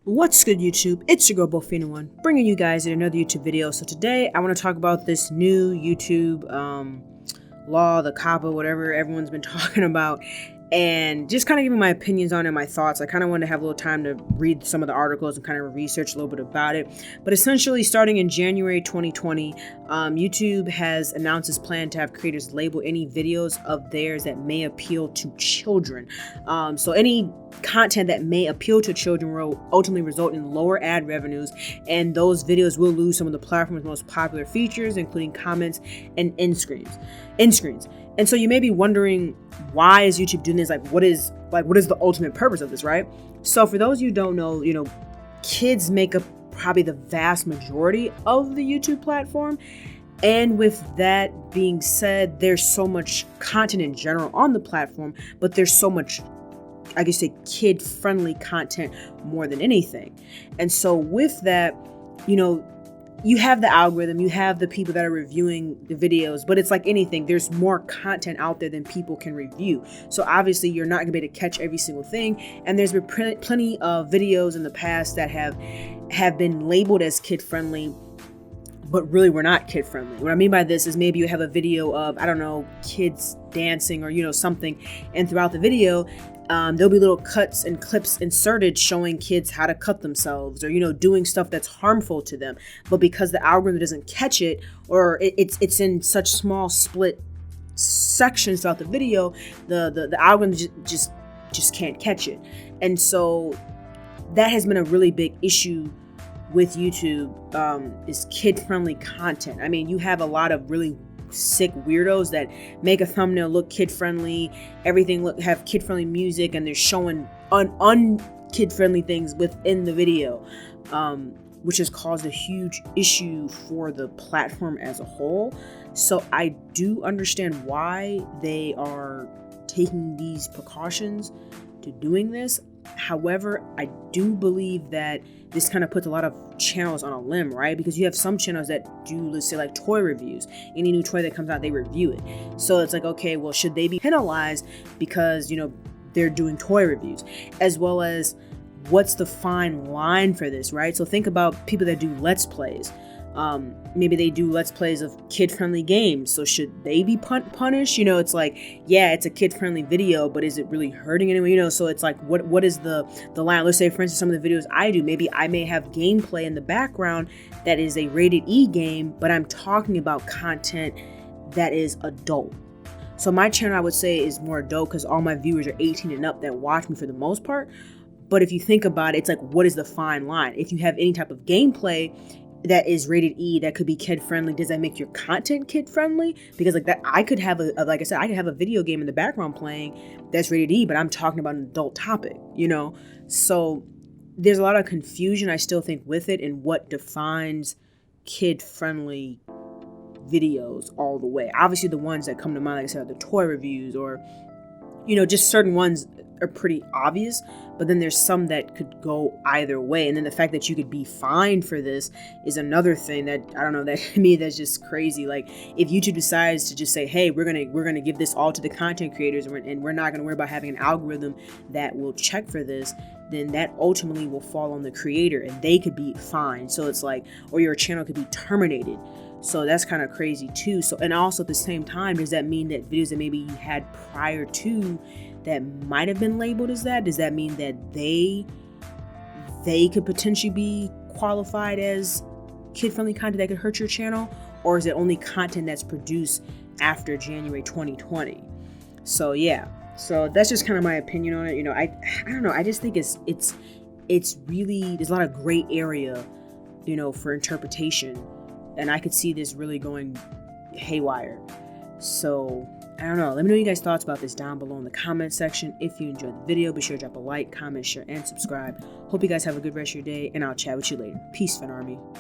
What's good, YouTube? It's your girl Bofina1, bringing you guys another YouTube video. So today I want to talk about this new YouTube law, the Coppa, whatever everyone's been talking about, and just kind of giving my opinions on it, my thoughts. I kind of wanted to have a little time to read some of the articles and kind of research a little bit about it. But essentially, starting in January 2020, YouTube has announced its plan to have creators label any videos of theirs that may appeal to children. So any content that may appeal to children will ultimately result in lower ad revenues, and those videos will lose some of the platform's most popular features, including comments and end screens. And so you may be wondering, why is YouTube doing this? What is the ultimate purpose of this, right? So for those you don't know, kids make up probably the vast majority of the YouTube platform. And with that being said, there's so much content in general on the platform, but there's so much, I guess, kid-friendly content more than anything. And so with that, you have the algorithm, you have the people that are reviewing the videos, but it's like anything, there's more content out there than people can review. So obviously you're not gonna be able to catch every single thing. And there's been plenty of videos in the past that have been labeled as kid-friendly, but really we're not kid-friendly. What I mean by this is maybe you have a video of, I don't know, kids dancing or, something, and throughout the video, there'll be little cuts and clips inserted showing kids how to cut themselves or, doing stuff that's harmful to them. But because the algorithm doesn't catch it, or it's in such small split sections throughout the video, the algorithm just can't catch it. And so that has been a really big issue with YouTube, is kid-friendly content. I mean, you have a lot of really sick weirdos that make a thumbnail look kid-friendly, everything have kid-friendly music, and they're showing un-kid-friendly things within the video, which has caused a huge issue for the platform as a whole. So I do understand why they are taking these precautions to doing this. However, I do believe that this kind of puts a lot of channels on a limb, right? Because you have some channels that do, let's say, like toy reviews. Any new toy that comes out, they review it. So it's like, okay, well, should they be penalized because, they're doing toy reviews? As well as, what's the fine line for this, right? So think about people that do Let's Plays. Maybe they do Let's Plays of kid-friendly games. So should they be punished? It's like, yeah, it's a kid-friendly video, but is it really hurting anyone? So it's like, what is the line? Let's say, for instance, some of the videos I do, maybe I may have gameplay in the background that is a rated E game, but I'm talking about content that is adult. So my channel, I would say, is more adult because all my viewers are 18 and up that watch me for the most part. But if you think about it, it's like, what is the fine line? If you have any type of gameplay that is rated E that could be kid friendly, does that make your content kid friendly? Because like that, I could have like I said, I could have a video game in the background playing that's rated E, but I'm talking about an adult topic, So there's a lot of confusion, I still think, with it, and what defines kid friendly videos all the way. Obviously the ones that come to mind, like I said, are the toy reviews, or just certain ones are pretty obvious, but then there's some that could go either way. And then the fact that you could be fined for this is another thing that, I don't know, that to me, that's just crazy. Like, if YouTube decides to just say, hey, we're gonna give this all to the content creators, and we're not gonna worry about having an algorithm that will check for this, then that ultimately will fall on the creator and they could be fined. So it's like, or your channel could be terminated. So that's kind of crazy too. So, and also at the same time, does that mean that videos that maybe you had prior to that might have been labeled as that, does that mean that they could potentially be qualified as kid-friendly content that could hurt your channel? Or is it only content that's produced after January 2020? So yeah, so that's just kind of my opinion on it. I don't know, I just think it's really, there's a lot of gray area, for interpretation, and I could see this really going haywire. So I don't know. Let me know your guys' thoughts about this down below in the comment section. If you enjoyed the video, be sure to drop a like, comment, share, and subscribe. Hope you guys have a good rest of your day, and I'll chat with you later. Peace, Fan Army.